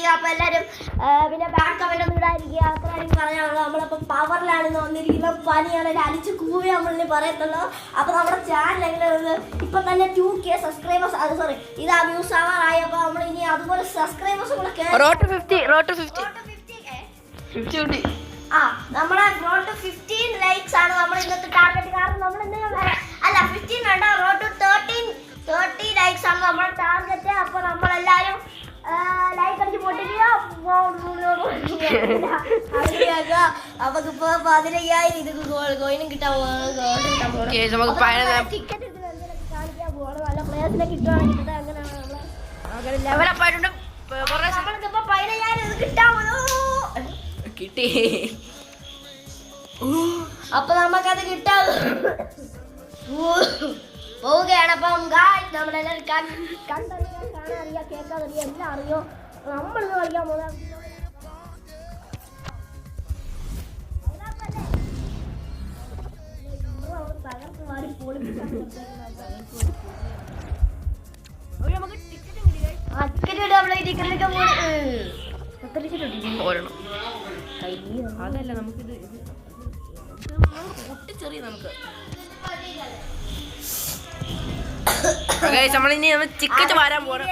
ചെയ്യുക. അപ്പോൾ എല്ലാവരും പിന്നെ ബാഡ് കമൻ്റ് ഒന്നും ഇടാതിരിക്കുക. അത്രയും പറയാനുള്ളത്. നമ്മളിപ്പോൾ പവറിലാണ് വന്നിരിക്കുന്നത്. പനിയാണ് അടിച്ച് കൂവി നമ്മളിന് പറയത്തുള്ളൂ. അപ്പോൾ നമ്മുടെ ചാനൽ എങ്ങനെ ഇപ്പം തന്നെ 2K സബ്സ്ക്രൈബേഴ്സ് സോറി ഇത് വ്യൂസ് ആവാറായി. അപ്പോൾ നമ്മൾ ഇനി അതുപോലെ സബ്സ്ക്രൈബേഴ്സ് കൂടെ നമ്മുടെ റോഡ് ടു 15 ലൈക്സ് ആണ് നമ്മൾ ഇന്നത്തെ ടാർഗറ്റ്. കാരണം നമ്മൾ അല്ല 15 വേണ്ട, റോഡ് ടു 30 ലൈക്സ് ആണ് നമ്മുടെ ടാർഗറ്റ്. അപ്പോൾ നമ്മളെല്ലാവരും ലൈക്ക് അടിച്ച് പൊട്ടിക്കുക. നമുക്കിപ്പോ 15,000 ഇത് കോയിനും കിട്ടാൻ ടിക്കറ്റ് കാണിക്കാൻ പോകണം. നല്ല പ്ലേയേഴ്സിനെ കിട്ടുവാണെങ്കിൽ അങ്ങനെ ലെവലപ്പായിട്ടുണ്ട്. നമ്മൾക്കിപ്പോ 15,000 ഇത് കിട്ടാമോ കിട്ടി. അപ്പൊ നമുക്കത് കിട്ടാൻ പോവുകയാണ്. അപ്പം നമ്മളെല്ലാവരും കണ്ടറിയാൻ കാണാറിയാം കേൾക്കാതറിയാം എല്ലാം അറിയോ. നമ്മളിത് കളിക്കാൻ പോകുന്നത് തകർത്ത് മാറി പൊളിപ്പിച്ചാണ്. അതല്ല നമുക്കിത് പൊട്ടിച്ചെറിയ നമുക്ക് ചിക്കറ്റ് വരാൻ പോകണം.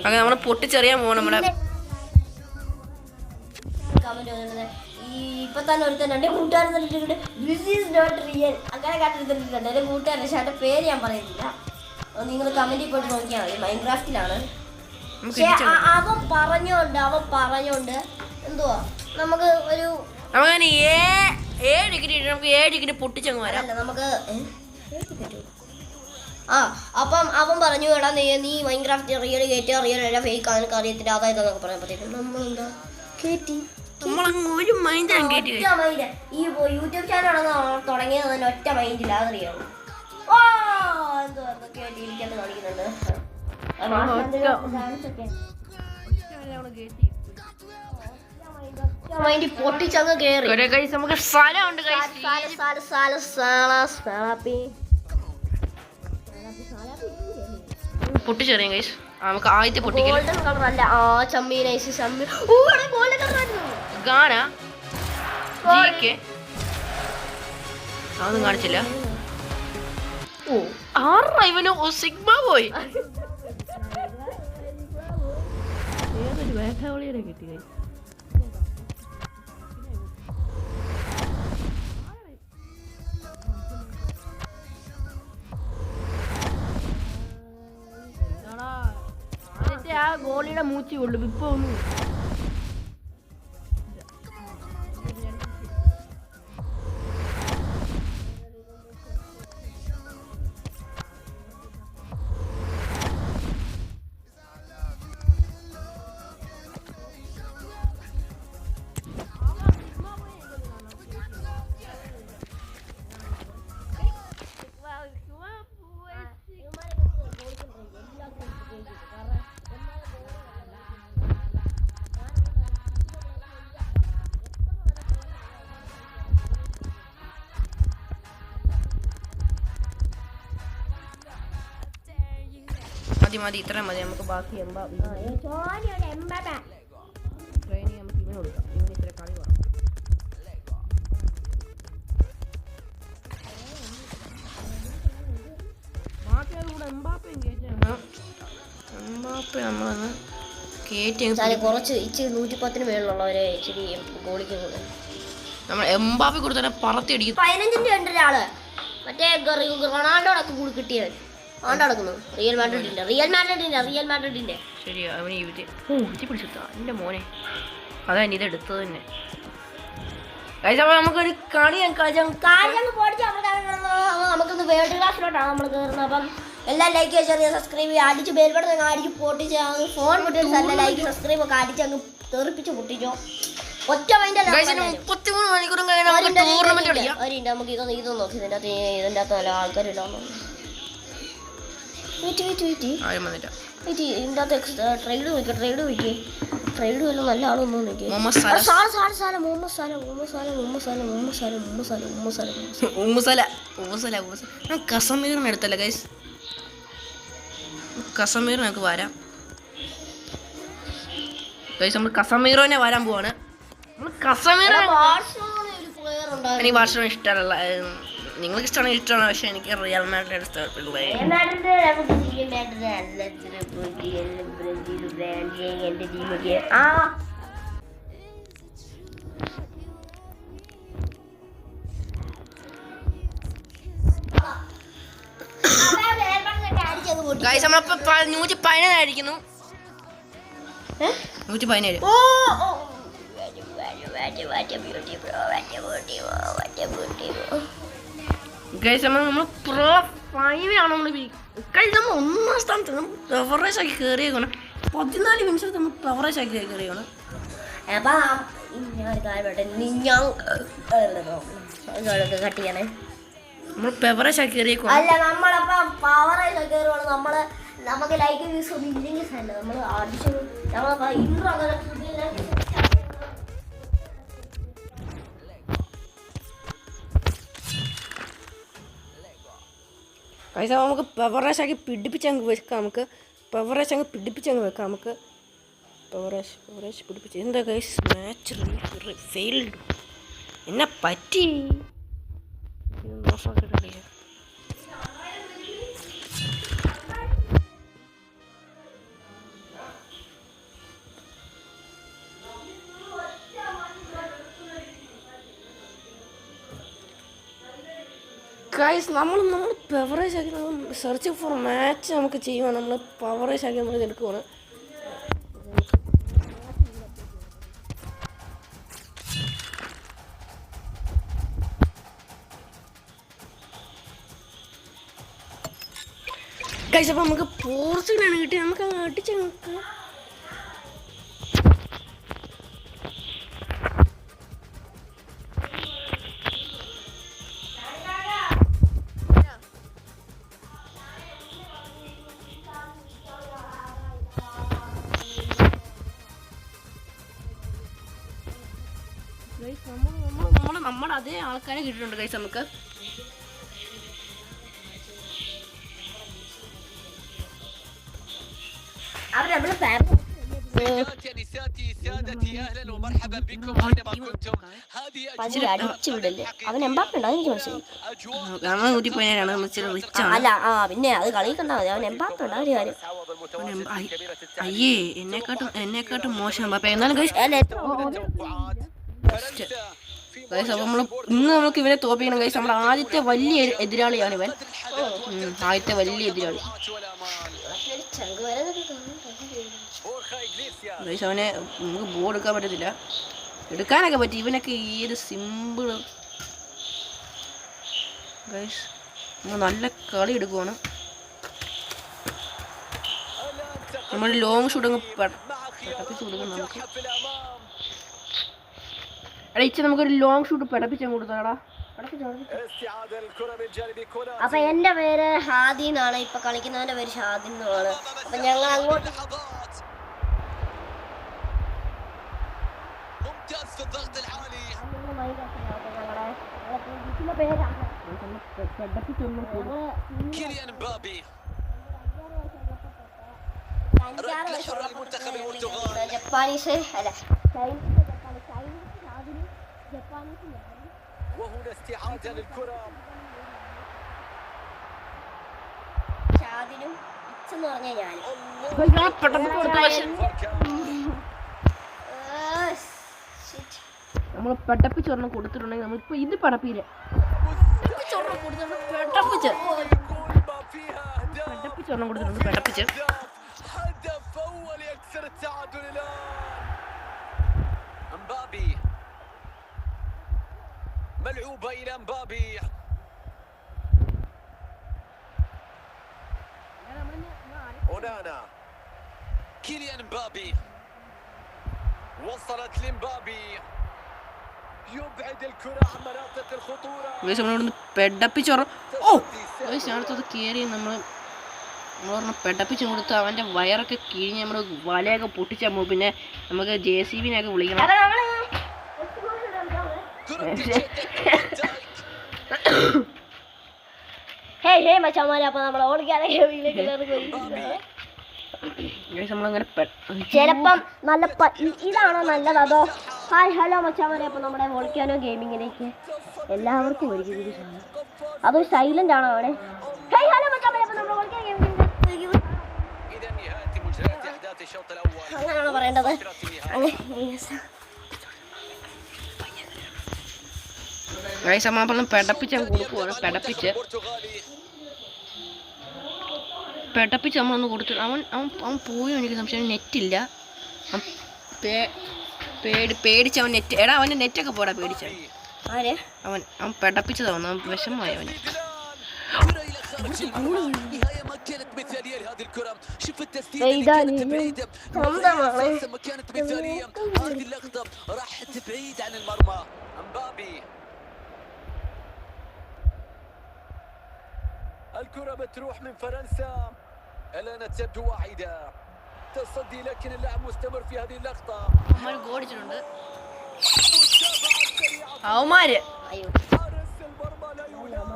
അങ്ങനെ നമ്മള് പൊട്ടിച്ചെറിയാൻ പോകണം. നമ്മളെ ഇപ്പൊ തന്നെ ഒരുത്തൻ എന്റെ കൂട്ടുകാരൻ അങ്ങനെ കണ്ടിട്ടുണ്ട്. എന്റെ കൂട്ടുകാരൻ പക്ഷെ അവന്റെ പേര് ഞാൻ പറയുന്നില്ല. നിങ്ങൾ കമന്റിൽ പോയിട്ട് നോക്കിയാൽ മതി. മൈൻക്രാഫ്റ്റിലാണ്. അവൻ പറഞ്ഞോണ്ട് എന്തുവാ നമുക്ക് ഒരു നമുക്ക് 7 ഡിഗ്രി പൊട്ടിച്ചങ്ങ് വരാം. നമുക്ക് അപ്പം അവൻ പറഞ്ഞു എടാ നീ മൈൻക്രാഫ്റ്റ് റിയൽ കയറ്റി റിയൽ ഫേക്ക് നിനക്ക് അറിയത്തില്ല അതായതെന്നൊക്കെ പറയുമ്പോഴത്തേക്കും നമ്മളെന്താ കയറ്റി ഈ യൂട്യൂബ് ചാനൽ തുടങ്ങിയത് തന്നെ ഒറ്റ മൈൻഡില്ല. അതറിയാമോ? കേട്ടിരിക്കാന്ന് കാണിക്കുന്നുണ്ട്. പൊട്ടിച്ചങ്ങ് കേറി. നമുക്ക് സ്ഥലമുണ്ട്. പൊട്ടിച്ചെറിയാം ഗൈസ്. നമുക്ക് ആദ്യത്തെ പൊട്ടിക്കൽ ഗോൾഡൻ കളർ അല്ല. ചമ്മി നൈസ് ചമ്മി ഗോൾഡൻ കളർ ഗാന GK അതൊന്നും കാണിച്ചില്ല. ഓ 6 ഇവനോ സിഗ്മ പോയി. ഏതൊരു വേട്ടവളിയെ കിട്ടി ഗൈസ്. ആ ഗോളിയുടെ മൂച്ചി കൊള്ളു. ഇപ്പൊ ഒന്നും മതി ഇത്ര മതി. നമുക്ക് ബാക്കി നമുക്ക് ഇവന് കൊടുക്കാം. ഇവന് ഇത്ര കളി വേണം. ബാക്കി അതുകൂടെ എംബാപ്പയും കയറ്റാണ്. എംബാപ്പ നമ്മളന്ന് കയറ്റി കുറച്ച് ഇച്ചിരി 110 മേളിലുള്ളവരെ ഇച്ചിരി ഗോളിക്ക് കൂടെ നമ്മൾ എംബാപ്പ കൂടെ തന്നെ പറത്തി അടിക്കും. 15 ഉണ്ട് ഒരാള്. മറ്റേ റൊണാൾഡോടൊക്കെ കൂടി കിട്ടിയത് ആണ്ടടക്കുന്നു. റിയൽ മാഡ്രിഡിന്റെ ശരിയാ. അവന് ഇത് പിടിച്ചെടുത്താ എൻ്റെ മോനെ. അതാ ഇത് എടുത്തത് തന്നെ. നമുക്കൊരു നമുക്കൊന്ന് വേൾഡ് ക്ലാസ്സിലോട്ടാണ് നമ്മൾ കയറുന്നത്. അപ്പം എല്ലാം ലൈക്ക് ചെറിയ സബ്സ്ക്രൈബ് ചെയ്യുക. അടിച്ച് ബെൽബട്ടൺ അടിച്ച് പൊട്ടിച്ച് ഫോൺ പൊട്ടിച്ച് ലൈക്ക് സബ്സ്ക്രൈബ് ഒക്കെ അടിച്ച് അങ്ങ് തെറിപ്പിച്ച് പൊട്ടിച്ചോ. ഒറ്റ മൈൻഡ് 33 മണിക്കൂറും നമുക്ക് ഇതൊന്നും നോക്കി ഇതിൻ്റെ അകത്ത് നല്ല ആൾക്കാരുണ്ടാവുന്നു. ട്രേഡ് വല്ല നല്ല ആളൊന്നും നോക്കി. കസമീറിന് അടുത്തല്ല ഗൈസ്. കസമീർ നമുക്ക് വരാം. ഗൈസ് നമ്മൾ കസമീറോനെ വരാൻ പോവാണ്. നമ്മൾ കസമീറോ എനിക്ക് ബാർസലോണ ഇഷ്ടമല്ല. നിങ്ങൾക്ക് ഇഷ്ടമാണെങ്കിൽ ഇഷ്ടമാണ്, പക്ഷെ എനിക്ക് റിയൽ മാഡ്രിഡ് ഇഷ്ടപ്പെട്ടു. ഗൈസ് നമ്മളിപ്പോ 117 ആയിരിക്കുന്നു. 117. ഗൈസ് നമ്മൾ പ്രോ 5 ആണ്. നമ്മൾ നമ്മൾ 1ാം സ്ഥാനത്ത് കവറേജ് ആക്കി കയറിയേക്കാണ്. 14 നിമിഷത്തിൽ നമ്മൾ കവറേജ് ആക്കി കയറിയാണ്. കട്ട് ചെയ്യണേ. നമ്മൾ പെവറേജ് ആക്കി കയറിയേക്കും. അല്ല നമ്മളപ്പം പവറേജ് ഒക്കെ കയറുവാണ്. നമുക്ക് ലൈക്ക് വ്യൂസ് ഒന്നും ഇല്ലെങ്കിൽ അല്ല നമ്മൾ അടിച്ചു ഇൻട്രോ അങ്ങനെ പൈസ നമുക്ക് പെവറേജ് ആക്കി പിടിപ്പിച്ചങ്ങ് വെക്കാം. നമുക്ക് പെവറേജ് അങ്ങ് പിടിപ്പിച്ചങ്ങ് വെക്കാം. നമുക്ക് പെവറേജ് പിടിപ്പിച്ച് എന്താ ഗൈസ് മാച്ച് ഫെയിൽഡ്. എന്നെ പറ്റി ഗൈസ് നമ്മൾ പെവറേജ് ആക്കി നമ്മൾ സെർച്ച് ഫോർ മാച്ച് നമുക്ക് ചെയ്യുവാണ്. നമ്മൾ പവറേജ് ആക്കി നമ്മൾ എടുക്കുവാണ്. ഗൈസ് അപ്പോൾ നമുക്ക് പോർച്ചുഗലാണ് കിട്ടി. നമുക്ക് അടിച്ച് നോക്കാം. നമ്മുടെ അതേ ആൾക്കാരെ കിട്ടിയിട്ടുണ്ട് ഗൈസ്. നമുക്ക് അവൻ എംബാപ്പുണ്ടോ എനിക്ക് മനസ്സിലായി. അല്ല പിന്നെ അത് കളിക്കണ്ടാ മതി. അവൻ എംബാപ്പുണ്ടോ ഒരു കാര്യം. അയ്യേ എന്നെക്കാട്ടും മോശം എംബാപ്പ. എന്നാലും ഗൈസ് അപ്പോൾ ഇന്ന് നമുക്ക് ഇവനെ തോപ്പിക്കണം ഗൈസ്. നമ്മുടെ ആദ്യത്തെ വലിയ എതിരാളിയാണ് ഇവൻ. ആദ്യത്തെ വലിയ എതിരാളി ഗൈസ്. അവനെ നമുക്ക് ബോൾ എടുക്കാൻ പറ്റത്തില്ല. എടുക്കാനൊക്കെ പറ്റി. ഇവനൊക്കെ ഏത് സിമ്പിള് ഗൈസ്. നമ്മൾ നല്ല കളി എടുക്കുവാണ്. നമ്മൾ ലോങ് ഷൂട്ട് അങ്ങ് പഠിപ്പിച്ച് കൊടുക്കും. നമുക്ക് എടാ ഇച്ച നമുക്കൊരു ലോങ് ഷൂട്ട് പഠിപ്പിച്ചാൽ കൊടുത്താടാ. അപ്പൊ എന്റെ പേര് ഹാദി എന്നാണ്. ഇപ്പൊ കളിക്കുന്നവന്റെ പേര് ഷാദി എന്നാണ്. അപ്പൊ ഞങ്ങൾ അങ്ങോട്ട് ജപ്പാനീസ് അല്ല ഷാദിനും ഇച്ചെന്ന് പറഞ്ഞാൽ ഞാനും നമ്മൾ പെട്ടപ്പിച്ചൊരെണ്ണം കൊടുത്തിട്ടുണ്ടെങ്കിൽ നമ്മളിപ്പോൾ ഇത് പടപ്പിയില്ല. പെട്ടപ്പിച്ചൊരെണ്ണം കൊടുത്തിട്ടുണ്ട്. പെട്ടപ്പിച്ച് ملعوبة إلى مبابي. أونانا كيليان مبابي وصلت لمبابي يبعد الكرة عن مناطق الخطورة. പെടപ്പിച്ചൊറ അടുത്തത് കയറി നമ്മളൊരെണ്ണം പെടപ്പിച്ച് കൊടുത്ത് അവൻ്റെ വയറൊക്കെ കിഴിഞ്ഞ് നമ്മൾ വലയൊക്കെ പൊട്ടിച്ചാൽ പിന്നെ നമുക്ക് JCB ഒക്കെ വിളിക്കണം. ഹേ മച്ചാമാരെ, അപ്പൊ നമ്മൾ ഓടിക്കാതെ നമ്മളങ്ങനെ ചിലപ്പം നല്ല ഇതാണോ നല്ലത് അതോ ഹായ് ഹലോ മച്ചാമാരെ. അപ്പോൾ നമ്മുടെ വോൾക്കാനോ ഗെയിമിങ്ങിലേക്ക് എല്ലാവർക്കും ഒരു അതോ സൈലന്റ് ആണോ അവിടെ? ഹായ് ഹലോ മച്ചാമാരെ. അപ്പോൾ നമ്മുടെ വോൾക്കാനോ ഗെയിമിങ്ങിലേക്ക് അങ്ങനെയാണോ പറയേണ്ടത്? സമാപനം പെടപ്പിച്ച് കൊടുക്കുവാണ്. പെടപ്പിച്ച് നമ്മളൊന്ന് കൊടുത്തു. അവൻ പോയോ എനിക്ക് സംശയം. നെറ്റില്ല. പേടിച്ച് അവൻ നെറ്റ് എടാ അവൻ്റെ നെറ്റൊക്കെ പോടാ പേടിച്ചവൻ. അവൻ പെടപ്പിച്ചതാവുന്നു. അവൻ വിഷമമായി അവന്. نهاية ما كانت مثالية لهذه الكرة. شوف التسديدة اللي كانت بعيدة والأساسا ما كانت مثالية. هذه اللقطة راحت بعيد عن المرمى. امبابي الكرة بتروح من فرنسا. الآن تبدو واحدة تصدي لكن اللاعب مستمر في هذه اللقطة. അവന്മാര് حارس المرمى لا يلام.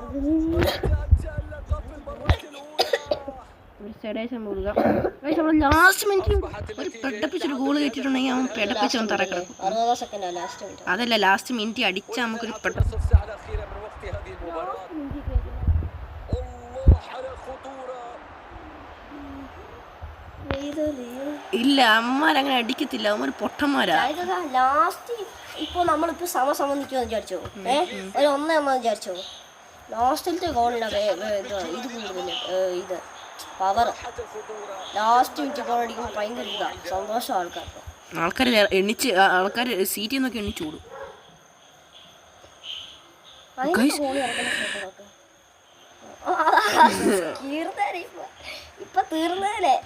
ലാസ്റ്റ് മിനിറ്റ് ഒരു പെടപ്പിച്ചൊരു ഗോള് കയറ്റിട്ടുണ്ടെങ്കിൽ അവൻ പെടപ്പിച്ചവൻ തറക്കിടക്കും. അതല്ല ലാസ്റ്റ് മിനിറ്റ് അടിച്ചാൽ നമുക്കൊരു ഇല്ല അമ്മമാരങ്ങനെ അടിക്കത്തില്ല. അവന്മാർ പൊട്ടന്മാരാ. ലാസ്റ്റ് ഇപ്പോൾ നമ്മളിപ്പോൾ സമ നിൽക്കുമെന്ന് വിചാരിച്ചോ. ഒരു 1-1 വിചാരിച്ചോ. ലാസ്റ്റിലത്തെ ഗോളിൻ്റെ ഇത് കൂടുതൽ ഇത് പവർ. ലാസ്റ്റ് മിനിറ്റ് ഗോൾ അടിക്കുമ്പോൾ ഭയങ്കര ഇതാണ് സന്തോഷം ആൾക്കാർക്ക്. ആൾക്കാർ സീറ്റിൽ നിന്നൊക്കെ എണ്ണിച്ചു കൂടും. ഇപ്പൊ തീർന്നതല്ലേ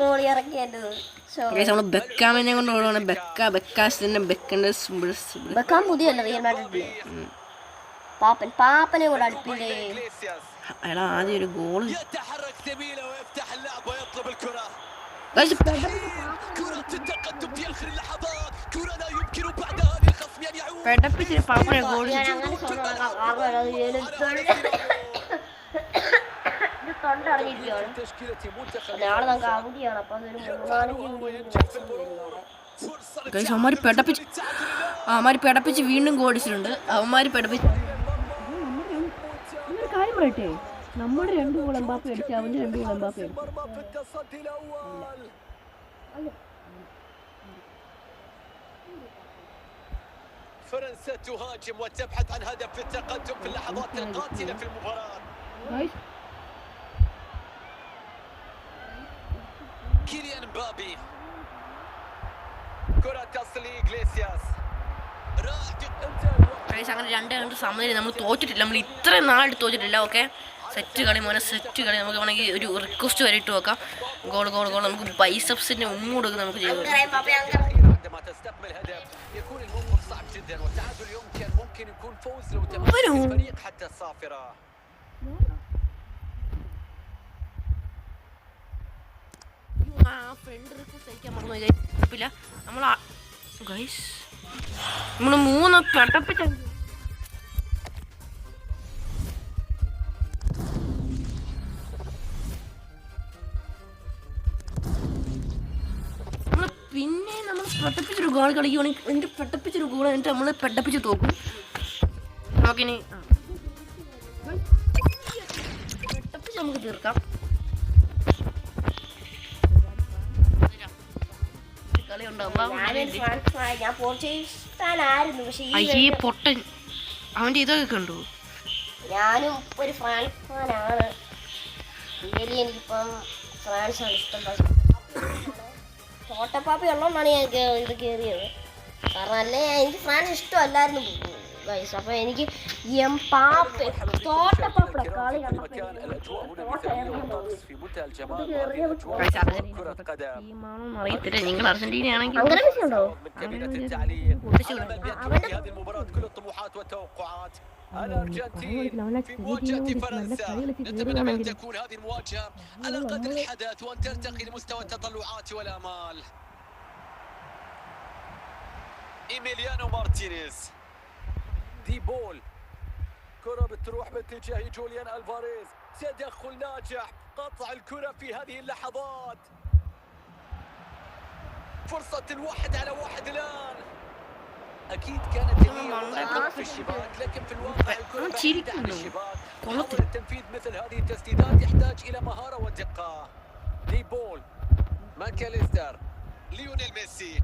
ഗോളി ഇറക്കിയത്. നമ്മള് ബെക്കാമിനെ കൊണ്ട് ഓടുവാണ്. ബെക്കാൻ പുതിയല്ല റിയൽ മാഡ്രിഡിലെ പാപ്പനെ കൂടെ അടുപ്പില്ലേ. എടാ ആദ്യം ഒരു ഗോൾ പെടപ്പിച്ച് പാപ്പനെ ഗോൾ നാളെ നമുക്ക് അവധിയാണ്. അപ്പൊ അതൊരു 3-4 അവന്മാര് പെടപ്പിച്ച് വീണ്ടും ഗോളിച്ചിട്ടുണ്ട്. അവന്മാര് പെടപ്പിച്ച് കാര്യം പറയട്ടെ. നമ്മുടെ 2 ഗോൾ എംബാപ്പെ അടിച്ച് അവന്റെ 2 ഗോൾ എംബാപ്പെ അടിച്ചു. فرنسا تهاجم وتبحث عن هدف في التقدم في اللحظات القاتلة في المباراة. كيليان مبابي كرة تصل إغليسياس. അങ്ങനെ 2-2 സമനില. നമ്മൾ തോറ്റിട്ടില്ല. നമ്മൾ ഇത്രയും നാളായിട്ട് തോറ്റിട്ടില്ല. ഓക്കെ സെറ്റ് കളി നമുക്ക് വേണമെങ്കിൽ ഒരു റിക്വസ്റ്റ് വരെ ഇട്ട് വെക്കാം. ഗോൾ നമുക്ക് ബൈസെപ്സിന്റെ കൊടുക്കുക നമുക്ക് ചെയ്യാം. عندما تستقبل هدف يكون الموقف صعب جدا والتعادل ممكن يكون فوز لو تمكن الفريق حتى الصافرة. നമ്മള് 3 പെടപ്പിച്ച പിന്നെ നമ്മൾ പെട്ടപ്പിച്ചൊരു ഗോൾ കളിക്കുകയാണെങ്കിൽ എന്നിട്ട് പെട്ടപ്പിച്ചൊരു ഗോൾ എന്നിട്ട് നമ്മൾ പെട്ടപ്പിച്ച് തോക്കും. നമുക്കിനി പെട്ടപ്പിച്ച് നമുക്ക് തീർക്കാം. അയ്യേ പൊട്ടൻ അവന്റെ ഇതൊക്കെ കണ്ടു. ഞാനും ഒരു ഫ്രാൻസ് ഫാനാണ്. എനിക്കിപ്പം ഫ്രാൻസാണ് ഇഷ്ടം. തോട്ടപ്പാപ്പി ഉള്ളതുകൊണ്ടാണ് ഞാൻ ഇത് കയറിയത്. കാരണം അല്ലേ എനിക്ക് ഫ്രാൻസ് ഇഷ്ടമല്ലായിരുന്നു ഗൈസ്. അപ്പോൾ എനിക്ക് തോട്ടപ്പാപ്പയുടെ കളി അറിയത്തില്ല. നിങ്ങൾ അർജന്റീന ആണെങ്കിൽ الأرجنتين في مواجهة فرنسا. نتمنى أن تكون هذه المواجهة على قدر الحدث وأن ترتقي لمستوى التطلعات والآمال. إيميليانو مارتينيز دي بول كرة بتروح باتجاه جوليان ألفاريز. تدخل ناجح قطع الكرة في هذه اللحظات. فرصة 1-على-1 الآن. أكيد كانت هي في الشباك، لكن في الواقع الكرة بعيدة عن الشباك. محاولة تنفيذ مثل هذه التسديدات يحتاج إلى مهارة ودقة. دي بول، ماكاليستر، ليونيل ميسي.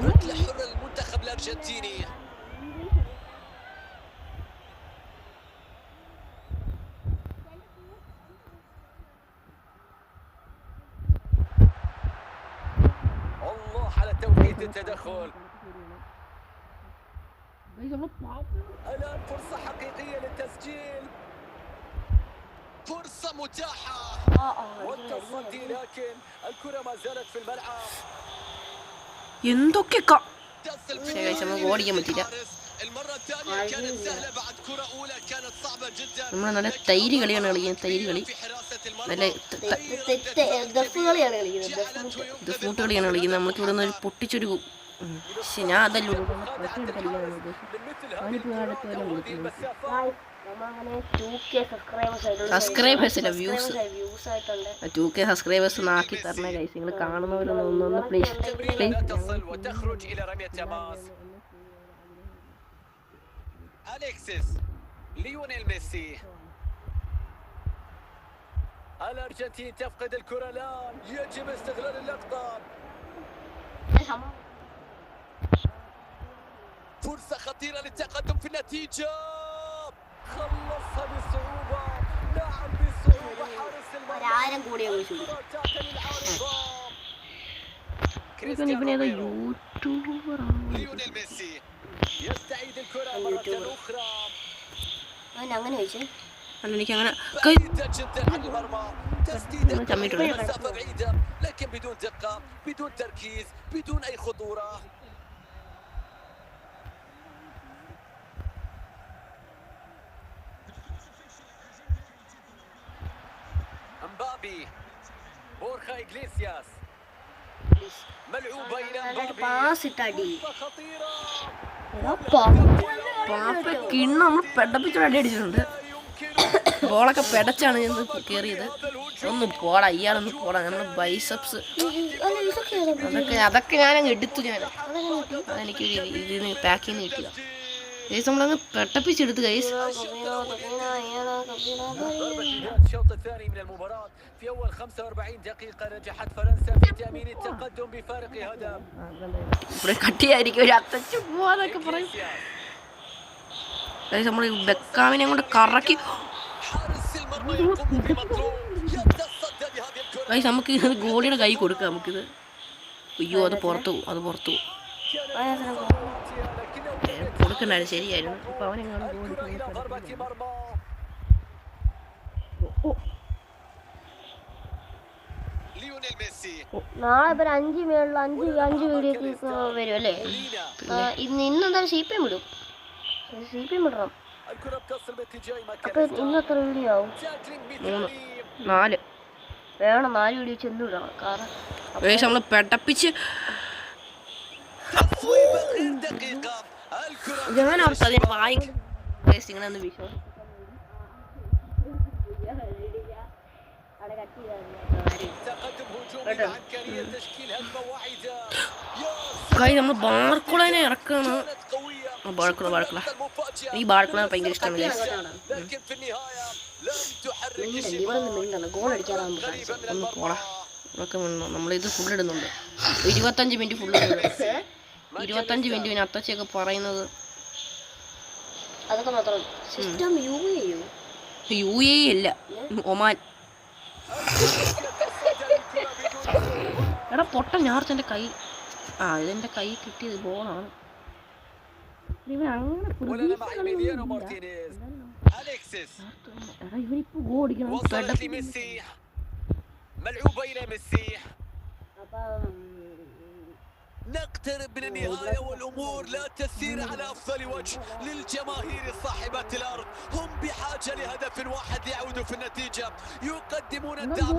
ركلة حرة للمنتخب الأرجنتيني. الله على توقيت التدخل. الآن فرصة حقيقية للتسجيل. فرصة متاحة والتصدي، لكن الكرة ما زالت في الملعب. എന്തൊക്കെ നമുക്ക് ഓടിക്കാൻ പറ്റില്ല. നമ്മൾ നല്ല തൈര് കളിയാണ് കളിക്കുന്നത്. തൈര് കളി, നല്ല ദഫ് കളിയാണ് കളിക്കുന്നത്. ദഫ്മുട്ട് കളിയാണ് കളിക്കുന്നത്. നമ്മൾക്ക് ഇവിടെ നിന്ന് പൊട്ടിച്ചൊരു ഞാൻ അതല്ലോ സബ്സ്ക്രൈബേഴ്സ് അല്ല, വ്യൂസ്. 2K സബ്സ്ക്രൈബേഴ്സ് ഒന്ന് ആക്കി തരണേ ഗൈസ്. നിങ്ങൾ കാണുന്നവരൊന്ന് പ്ലീസ്. أليكسيس، ليونيل ميسي. الأرجنتين تفقد الكرة الآن، يجب استغلال اللقطة. فرصة خطيرة للتقدم في النتيجة. خلصها بصعوبة، نعم بصعوبة. حارس المرمى ليونيل ميسي يستعيد الكرة مرة أخرى. അങ്ങനെ വെച്ച് എനിക്കങ്ങനെ جدا عن المرمى. تسديدة مسافة بعيدة، لكن بدون دقة، بدون تركيز، بدون أي خطورة. امبابي، بورخا إغليسياس، ملعوبة إلى امبابي. പാസ് ഇട്ടടി خطيرة. പാപ്പ കിണ്ണ് നമ്മൾ പെടപ്പിച്ചൊരു അടി അടിച്ചിട്ടുണ്ട്. ബോളൊക്കെ പെടച്ചാണ് ഞാൻ കയറിയത്. ഒന്ന് പോടാ, ഇയാളൊന്ന് പോടാ. നമ്മൾ ബൈസപ്സ് അതൊക്കെ ഞാനങ്ങ് എടുത്തു. അതെനിക്ക് ഇതിന് പാക്കിങ് കിട്ടില്ല ഗൈസ്. നമ്മളങ്ങ് പെട്ടപ്പിച്ചെടുത്ത് ഗൈസ്. الشوط الثاني من المباراة في أول 45 دقيقة نجحت فرنسا في تأمين التقدم بفارق هدف. ഇവിടെ കട്ടിയായിരിക്കും ഒരു അത്തച്ചു പോവാന്നൊക്കെ പറയും ഗൈസ്. നമ്മൾ ബെക്കാമിനെ കൊണ്ട് കറക്കി ഗൈസ്. നമുക്ക് ഗോളിയുടെ കൈ കൊടുക്കാം നമുക്കിത്. അയ്യോ, അത് പുറത്തു പോകും, അത് പുറത്തു പോകും. കൊടുക്കണ്ടായിരുന്നു, ശരിയായിരുന്നു. അപ്പൊ അവനെങ്ങാണ് നാളെ ഇപ്പൊ 5 വീഡിയോ വരും അല്ലേ? ഇന്നെന്തായാലും CPM ഇടും. CPM ഇടണം. അപ്പൊ ഇന്നത്ര വീഡിയോ ആവും? 4 വേണം. 4 വീഡിയോ ചെന്ന് ഇടണം. കാരണം നമ്മള് പെട്ടപ്പിച്ച് ഞാൻ ഓർത്ത് അതിന് ഇങ്ങനെ ഒന്ന് വിശ്വാസം നമ്മൾ ബാർക്കുളനെ ഇറക്കണം. ബാർക്കുള ഈ ബാർക്കുള ഭയങ്കര ഇഷ്ടമാണ്. ഒന്ന് പോടാ. നമ്മളിത് ഫുൾ ഇടുന്നുണ്ട്. 25 മിനിറ്റ് ഫുൾ ഇടുന്നുണ്ട്. 25 മിനിറ്റ് പിന്നെ അത്തച്ചയൊക്കെ പറയുന്നത് അതൊക്കെ മാത്രം. സിസ്റ്റം UAE അല്ല, ഒമാൻ. എടാ പൊട്ട ഞാർച്ച എൻ്റെ കൈ. ഇതെൻ്റെ കൈ കിട്ടിയത് ബോളാണ്. ഇവനിപ്പോ ഗോൾ അടിക്കണം. نقترب من النهاية والأمور لا تسير على أفضل وجه للجماهير صاحبة الأرض. هم بحاجة لهدف واحد يعود في النتيجة. يقدمون الدعم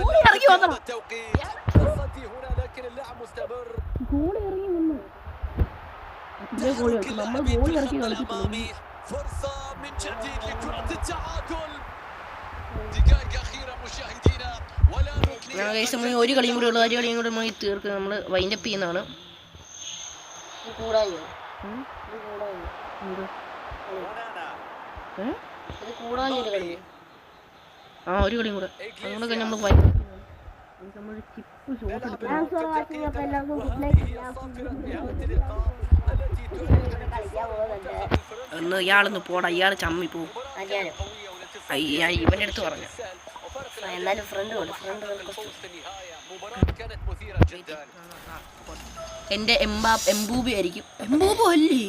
التوقيت. تصدي هنا لكن اللعب مستمر. فرصة من جديد لكرة التعادل. دقائق أخيرة مشاهدينا ولا ഗൈസ് നമ്മൾ ഒരു കളിയും കൂടെ ഉള്ളു. ഒരു കളിയും കൂടെ നമ്മൾ തീർക്കുക. നമ്മൾ വൈൻഡപ്പ് ചെയ്യുന്നതാണ്. കൂടാഞ്ഞോ ഇത് കൂടാഞ്ഞൊരു കളി. ആ ഒരു കളിയും കൂടെ അതുകൊണ്ട് കഴിഞ്ഞ് നമ്മൾ വൈൻഡപ്പ് നമ്മൾ ചിപ്പ് ഷോട്ട് എടുത്തു. Thanks for watching. അപ്പോൾ എല്ലാവർക്കും ഗുഡ് നൈറ്റ്. കളിക്കാൻ പോകുന്നുണ്ട്. ഒന്ന് ഇയാളൊന്ന് പോടാ, ഇയാൾ ചമ്മി പോവും. ഞാൻ ഇവൻ്റെ അടുത്ത് പറഞ്ഞു. എന്നാലും ഫ്രണ്ട് എൻ്റെ എംബൂബി ആയിരിക്കും. എംബൂബോ അല്ലേ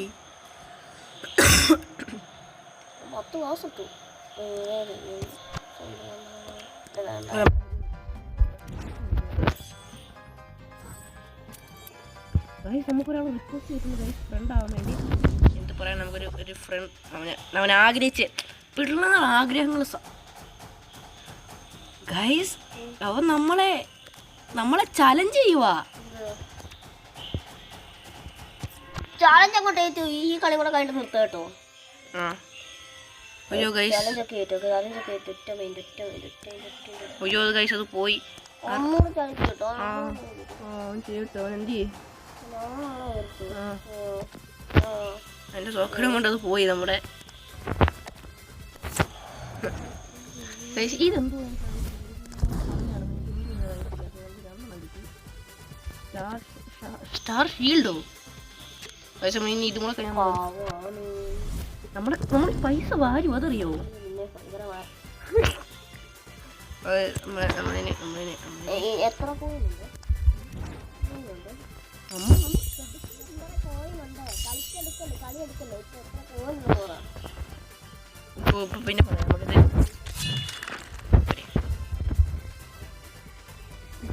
10 ക്ലാസ് ഇട്ടു. നമുക്കൊരാൾ റിക്വസ്റ്റ് ചെയ്തിട്ടുണ്ട് ഫ്രണ്ട് ആവാൻ വേണ്ടി. എന്ത് പറയാൻ നമുക്കൊരു ഫ്രണ്ട് അവൻ ആഗ്രഹിച്ച് പിള്ളേർ ആഗ്രഹങ്ങൾ ഗൈസ് അവൻ നമ്മളെ ചലഞ്ച് ചെയ്യുവാ. ചാലഞ്ച് അങ്ങോട്ട് ഏറ്റു. ഈ കളി കൂടെ കഴിഞ്ഞിട്ട് നിർത്താം കേട്ടോ. അയ്യോ ഗൈസ്, അയ്യോ ഗൈസ് അത് പോയി. ഒന്നുകൂടെ ചാലഞ്ച് കേട്ടോ. ചെയ്യട്ടോ എന്ത് ചെയ്യും. എൻ്റെ സോക്കടം കൊണ്ട് അത് പോയി നമ്മുടെ. ഇതെന്തോ സ്റ്റാർ ഷീൽഡോ ഇനി ഇതും കൂടെ കഴിഞ്ഞാൽ നമ്മുടെ പൈസ വാരും അതറിയോ. എത്ര പോയിട്ടുണ്ട്? പിന്നെ പറയാം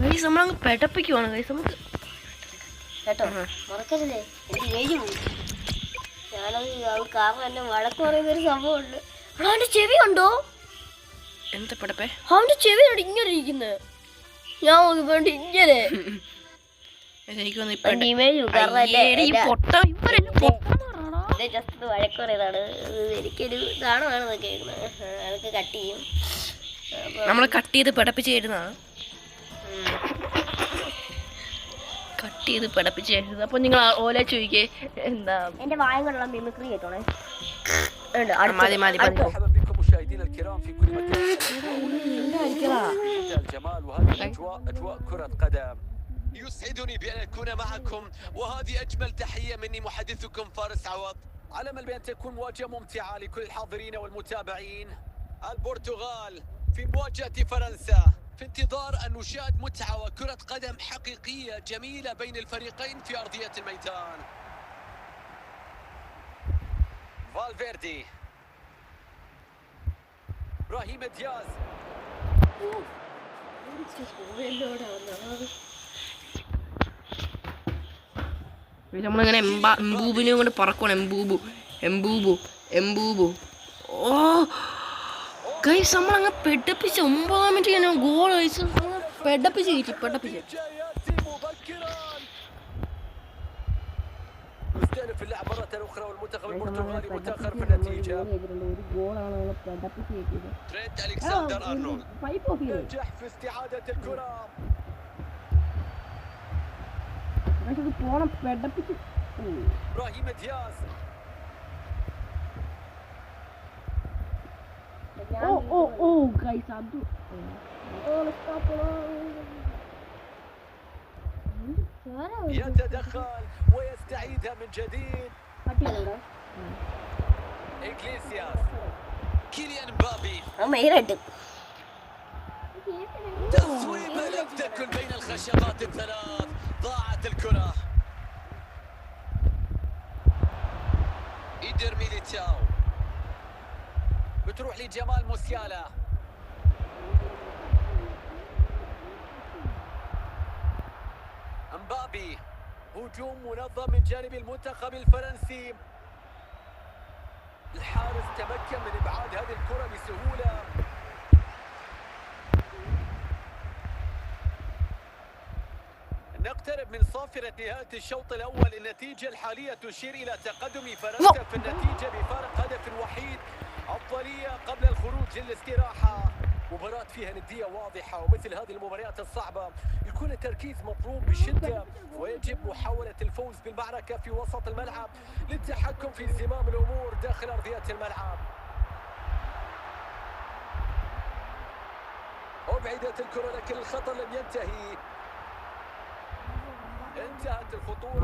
ഗൈസ്. നമ്മളങ്ങ് പെടപ്പിക്കുവാണ് ഗൈസ്. നമുക്ക് കേട്ടോ മറക്കരുതേ. എനിക്ക് ഏജ് പോയി. ഞാനത് കാരണം എന്നെ വഴക്ക് പറയുന്നൊരു സംഭവമുണ്ട്. അവൻ്റെ ചെവി കണ്ടോ? എന്താ പെടപ്പേ? അവൻ്റെ ചെവി ഇങ്ങനെ ഇരിക്കുന്നത്. ഞാൻ വേണ്ടി ഇങ്ങനെ ജസ്റ്റ് വഴക്ക് പറയുന്നതാണ്. എനിക്കൊരു ഇതാണെന്നാണ് കേൾക്കുന്നത്. അതൊക്കെ കട്ട് ചെയ്യും. നമ്മൾ കട്ട് ചെയ്ത് പിടപ്പിച്ച് തരുന്നതാണ്. കട്ട് ചെയ്ത് പിടപ്പിച്ച് തരുന്നത്. അപ്പോൾ നിങ്ങൾ ഓല ചോദിക്കേ എന്താ എൻ്റെ വായം കൊണ്ടുള്ള മിമിക്രി കേട്ടോളെ. മതി മതി മതി. مشاهدينا الكرام في كل مكان الجمال وهذه أجواء كرة قدم. يسعدني بأن أكون معكم وهذه أجمل تحية مني محدثكم فارس عوض. على أمل بأن تكون مواجهة ممتعة لكل الحاضرين والمتابعين. البرتغال في مواجهة فرنسا في انتظار أن نشاهد متعة وكرة قدم حقيقية جميلة بين الفريقين في أرضية الميدان. فالفيردي إبراهيم دياز നമ്മളിങ്ങനെ എംബൂബിനെ കൊണ്ട് പറക്കണം. എംബൂബു ഓ ഗൈസ് നമ്മളങ്ങ് പെടപ്പിച്ച് 9 മിനിറ്റ് ഞാൻ ഗോൾ കഴിച്ച് പെടപ്പിച്ച് يستأنف اللعب مرة أخرى والمنتخب البرتغالي متأخر في النتيجة. ترينت ألكسندر أرنولد نجح في استعادة الكرة. إبراهيم دياز ഗൈസ് അത് يتدخل ويستعيدها من جديد. إغليسياس كيليان مبابي تصويبة لم تكن بين الخشبات الثلاث. ضاعت الكرة. إيدر ميليتاو بتروح لجمال موسيالا. مبابي هجوم منظم من جانب المنتخب الفرنسي. الحارس تمكن من ابعاد هذه الكرة بسهولة. نقترب من صافرة نهاية الشوط الأول. النتيجة الحالية تشير إلى تقدم فرنسا في النتيجة بفارق هدف وحيد. أفضلية قبل الخروج للاستراحة. مباراة فيها ندية واضحة، ومثل هذه المباريات الصعبة يكون التركيز مطلوب بشدة، ويجب محاولة الفوز بالمعركة في وسط الملعب للتحكم في زمام الأمور داخل أرضية الملعب. أبعدت الكرة لكن الخطر لم ينتهي. انتهت الخطورة.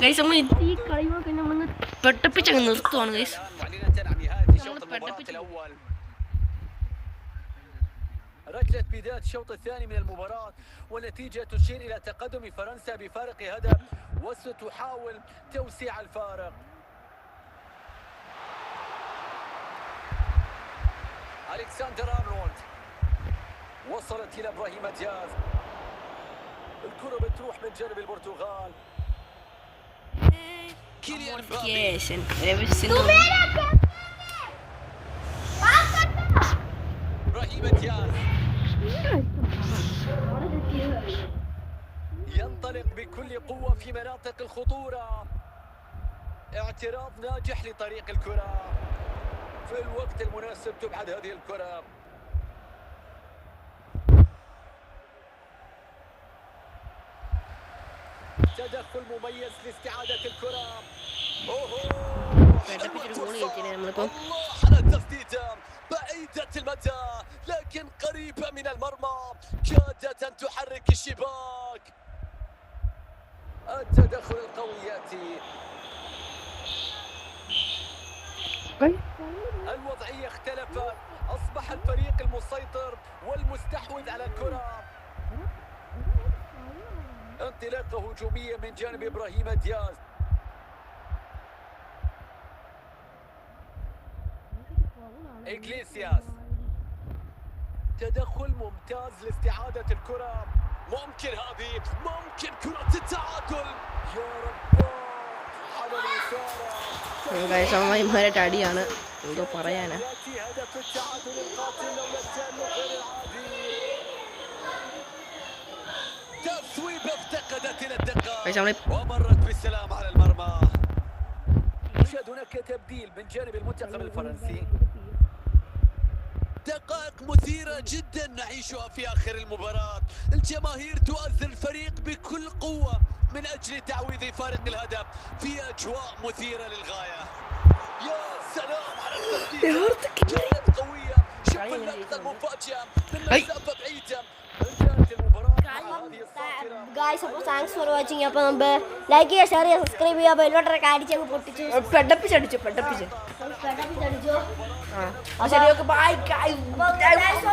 ഗൈസ് നമ്മൾ ഈ കളിയൊക്കെ നമ്മൾ പെട്ടപ്പിച്ചങ്ങ് നിർത്തുവാണ് ഗൈസ്. معلنة عن نهاية شوط المباراة الأول. ركلة بداية الشوط الثاني من المباراة، والنتيجة تشير إلى تقدم فرنسا بفارق هدف، وستحاول توسيع الفارق. ألكسندر أرنولد وصلت إلى إبراهيم دياز. الكرة بتروح من جانب البرتغال. كيليان مبابي. إبراهيم دياز ينطلق بكل قوة في مناطق الخطورة. اعتراض ناجح لطريق الكرة في الوقت المناسب. تبعد هذه الكرة. تدخل مميز لاستعادة الكرة. الله على التسديدة بعيدة المدى لكن قريبة من المرمى، كادت أن تحرك الشباك. التدخل القوي يأتي. الوضعية اختلفت، أصبح الفريق المسيطر والمستحوذ على الكرة. انطلاقة هجومية من جانب إبراهيم دياز. إغليسياس تدخل ممتاز لاستعادة الكرة. ممكن هذه، ممكن كرة التعادل. يا رب على الإثارة. ഗൈസ് അമ്മമാരുടെ അടിയാണ് എന്തോ പറയാനാ. يأتي هدف التعادل القاتل لولا التألق غير العادي. تصويب افتقدت إلى الدقة ومرت بالسلام على المرمى. يشهد هناك تبديل من جانب المنتخب الفرنسي. دقائق مثيرة جدا نعيشها في آخر المباراة. الجماهير تؤثر الفريق بكل قوة من أجل تعويض فارق الهدف في أجواء مثيرة للغاية. يا سلام على التسديدة، كانت قوية. شوف اللقطة المفاجئة من مسافة بعيدة. انتهت المباراة مع هذه الصافرة. ഗായ്സ് അപ്പോൾ താങ്ക്സ് ഫോർ വാച്ചിങ്. അപ്പോൾ നമ്മൾ ലൈക്ക് ചെയ്യുക, ഷെയർ ചെയ്യുക, സബ്സ്ക്രൈബ് ചെയ്യുക, ബെല്ലോട്ടൊക്കെ അടിച്ചങ്ങ് പൊട്ടിച്ചു പെട്ടപ്പിച്ചടിച്ചു. പെട്ടപ്പിച്ചടിച്ചു. ആ ശരി, ഓക്കെ ബൈ ഗൈസ്.